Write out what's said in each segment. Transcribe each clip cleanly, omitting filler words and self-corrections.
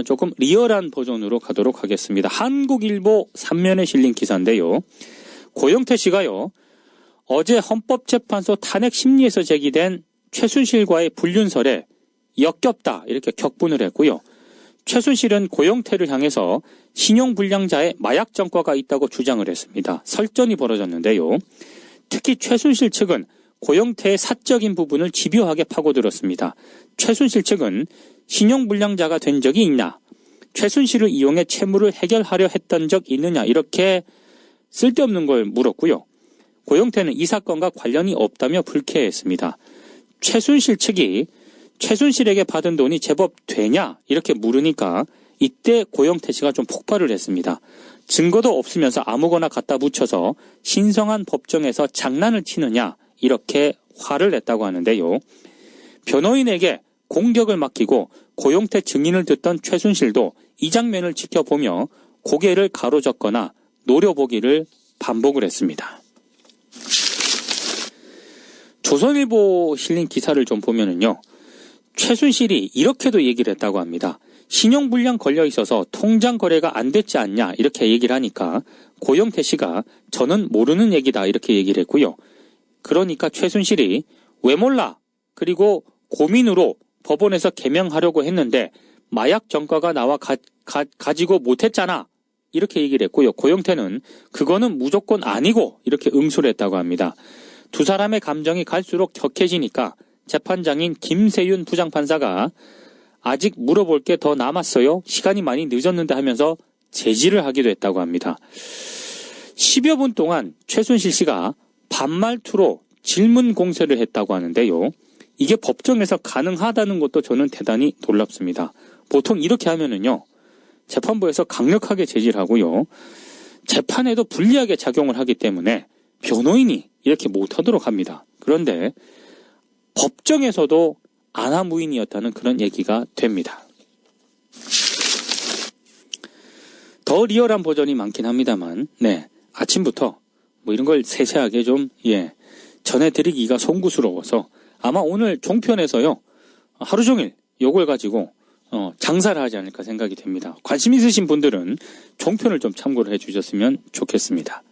조금 리얼한 버전으로 가도록 하겠습니다. 한국일보 3면에 실린 기사인데요. 고영태 씨가요, 어제 헌법재판소 탄핵 심리에서 제기된 최순실과의 불륜설에 역겹다 이렇게 격분을 했고요. 최순실은 고영태를 향해서 신용불량자의 마약 전과가 있다고 주장을 했습니다. 설전이 벌어졌는데요. 특히 최순실 측은 고영태의 사적인 부분을 집요하게 파고들었습니다. 최순실 측은 신용불량자가 된 적이 있나? 최순실을 이용해 채무를 해결하려 했던 적 있느냐? 이렇게 쓸데없는 걸 물었고요. 고영태는 이 사건과 관련이 없다며 불쾌했습니다. 최순실 측이 최순실에게 받은 돈이 제법 되냐? 이렇게 물으니까 이때 고영태 씨가 좀 폭발을 했습니다. 증거도 없으면서 아무거나 갖다 붙여서 신성한 법정에서 장난을 치느냐? 이렇게 화를 냈다고 하는데요. 변호인에게 공격을 맡기고 고영태 증인을 듣던 최순실도 이 장면을 지켜보며 고개를 가로젓거나 노려보기를 반복을 했습니다. 조선일보 실린 기사를 좀 보면은요. 최순실이 이렇게도 얘기를 했다고 합니다. 신용불량 걸려 있어서 통장 거래가 안 됐지 않냐 이렇게 얘기를 하니까 고영태 씨가 저는 모르는 얘기다 이렇게 얘기를 했고요. 그러니까 최순실이 왜 몰라? 그리고 고민으로 법원에서 개명하려고 했는데 마약 전과가 나와 가지고 못했잖아. 이렇게 얘기를 했고요. 고영태는 그거는 무조건 아니고 이렇게 응수를 했다고 합니다. 두 사람의 감정이 갈수록 격해지니까 재판장인 김세윤 부장판사가 아직 물어볼 게 더 남았어요. 시간이 많이 늦었는데 하면서 제지를 하기도 했다고 합니다. 10여 분 동안 최순실 씨가 반말투로 질문 공세를 했다고 하는데요. 이게 법정에서 가능하다는 것도 저는 대단히 놀랍습니다. 보통 이렇게 하면은요. 재판부에서 강력하게 제지를 하고요. 재판에도 불리하게 작용을 하기 때문에 변호인이 이렇게 못하도록 합니다. 그런데 법정에서도 안하무인이었다는 그런 얘기가 됩니다. 더 리얼한 버전이 많긴 합니다만, 네, 아침부터 뭐 이런 걸 세세하게 좀 전해드리기가 송구스러워서 아마 오늘 종편에서요 하루 종일 요걸 가지고 장사를 하지 않을까 생각이 됩니다. 관심 있으신 분들은 종편을 좀 참고를 해주셨으면 좋겠습니다.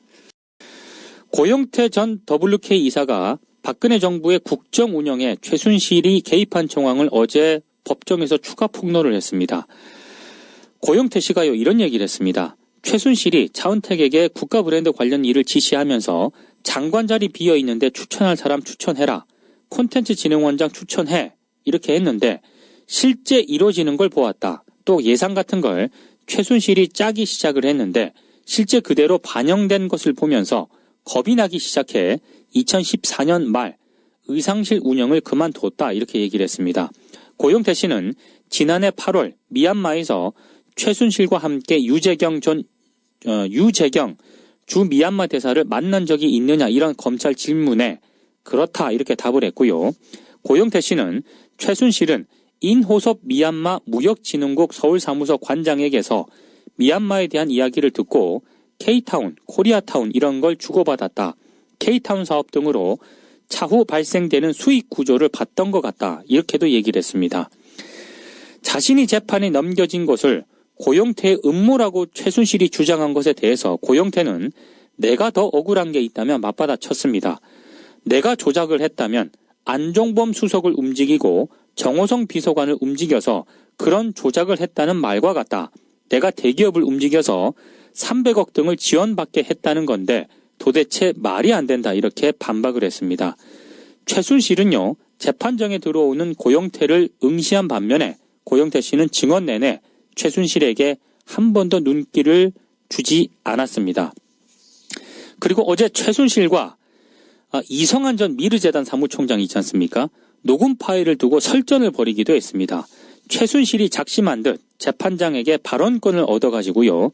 고영태 전 WK 이사가 박근혜 정부의 국정 운영에 최순실이 개입한 정황을 어제 법정에서 추가 폭로를 했습니다. 고영태 씨가요 이런 얘기를 했습니다. 최순실이 차은택에게 국가 브랜드 관련 일을 지시하면서 장관 자리 비어있는데 추천할 사람 추천해라. 콘텐츠 진흥원장 추천해. 이렇게 했는데 실제 이루어지는 걸 보았다. 또 예상 같은 걸 최순실이 짜기 시작을 했는데 실제 그대로 반영된 것을 보면서 겁이 나기 시작해 2014년 말 의상실 운영을 그만뒀다 이렇게 얘기를 했습니다. 고영태 씨는 지난해 8월 미얀마에서 최순실과 함께 유재경 주 미얀마 대사를 만난 적이 있느냐 이런 검찰 질문에 그렇다 이렇게 답을 했고요. 고영태 씨는 최순실은 인호섭 미얀마 무역진흥국 서울사무소 관장에게서 미얀마에 대한 이야기를 듣고 K타운, 코리아타운 이런 걸 주고받았다. K타운 사업 등으로 차후 발생되는 수익 구조를 봤던 것 같다. 이렇게도 얘기를 했습니다. 자신이 재판에 넘겨진 것을 고영태의 음모라고 최순실이 주장한 것에 대해서 고영태는 내가 더 억울한 게 있다면 맞받아 쳤습니다. 내가 조작을 했다면 안종범 수석을 움직이고 정호성 비서관을 움직여서 그런 조작을 했다는 말과 같다. 내가 대기업을 움직여서 300억 등을 지원받게 했다는 건데 도대체 말이 안 된다 이렇게 반박을 했습니다. 최순실은요 재판정에 들어오는 고영태를 응시한 반면에 고영태 씨는 증언 내내 최순실에게 한 번도 눈길을 주지 않았습니다. 그리고 어제 최순실과 이성한 전 미르재단 사무총장이 있지 않습니까? 녹음 파일을 두고 설전을 벌이기도 했습니다. 최순실이 작심한 듯 재판장에게 발언권을 얻어가지고요.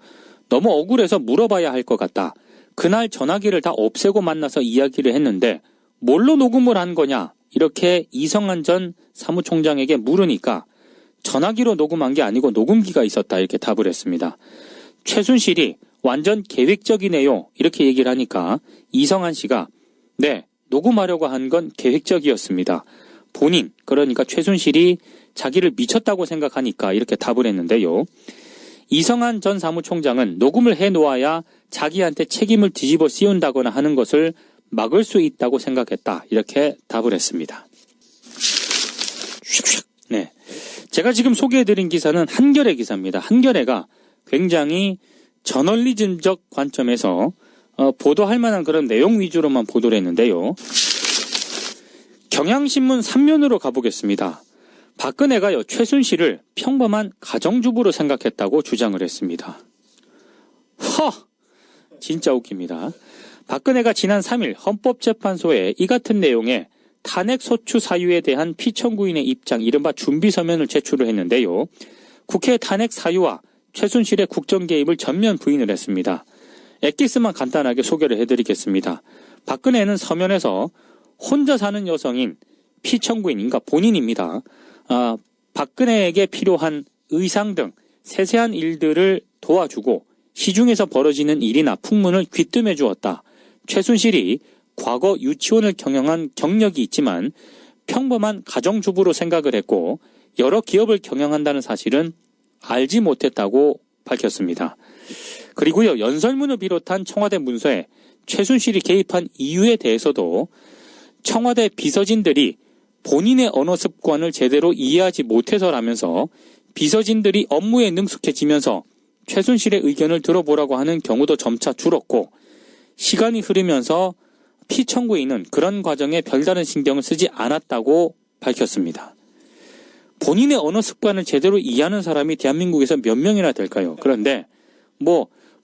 너무 억울해서 물어봐야 할 것 같다. 그날 전화기를 다 없애고 만나서 이야기를 했는데 뭘로 녹음을 한 거냐? 이렇게 이성한 전 사무총장에게 물으니까 전화기로 녹음한 게 아니고 녹음기가 있었다 이렇게 답을 했습니다. 최순실이 완전 계획적이네요 이렇게 얘기를 하니까 이성한 씨가 네 녹음하려고 한 건 계획적이었습니다. 본인 그러니까 최순실이 자기를 미쳤다고 생각하니까 이렇게 답을 했는데요. 이성한 전 사무총장은 녹음을 해놓아야 자기한테 책임을 뒤집어 씌운다거나 하는 것을 막을 수 있다고 생각했다. 이렇게 답을 했습니다. 네, 제가 지금 소개해드린 기사는 한겨레 기사입니다. 한겨레가 굉장히 저널리즘적 관점에서 보도할 만한 그런 내용 위주로만 보도를 했는데요. 경향신문 3면으로 가보겠습니다. 박근혜가요, 최순실을 평범한 가정주부로 생각했다고 주장을 했습니다. 진짜 웃깁니다. 박근혜가 지난 3일 헌법재판소에 이 같은 내용의 탄핵소추 사유에 대한 피청구인의 입장, 이른바 준비서면을 제출을 했는데요. 국회 탄핵 사유와 최순실의 국정 개입을 전면 부인을 했습니다. 엑기스만 간단하게 소개를 해드리겠습니다. 박근혜는 서면에서 혼자 사는 여성인 피청구인, 그러니까 본인입니다. 박근혜에게 필요한 의상 등 세세한 일들을 도와주고 시중에서 벌어지는 일이나 풍문을 귀뜸해 주었다. 최순실이 과거 유치원을 경영한 경력이 있지만 평범한 가정주부로 생각을 했고 여러 기업을 경영한다는 사실은 알지 못했다고 밝혔습니다. 그리고요, 연설문을 비롯한 청와대 문서에 최순실이 개입한 이유에 대해서도 청와대 비서진들이 본인의 언어 습관을 제대로 이해하지 못해서라면서 비서진들이 업무에 능숙해지면서 최순실의 의견을 들어보라고 하는 경우도 점차 줄었고 시간이 흐르면서 피청구인은 그런 과정에 별다른 신경을 쓰지 않았다고 밝혔습니다. 본인의 언어 습관을 제대로 이해하는 사람이 대한민국에서 몇 명이나 될까요? 그런데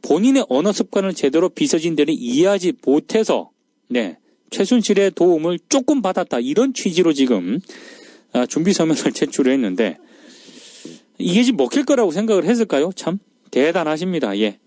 본인의 언어 습관을 제대로 비서진들이 이해하지 못해서 최순실의 도움을 조금 받았다, 이런 취지로 지금 준비서면을 제출을 했는데 이게 지금 먹힐 거라고 생각을 했을까요? 참 대단하십니다. 예.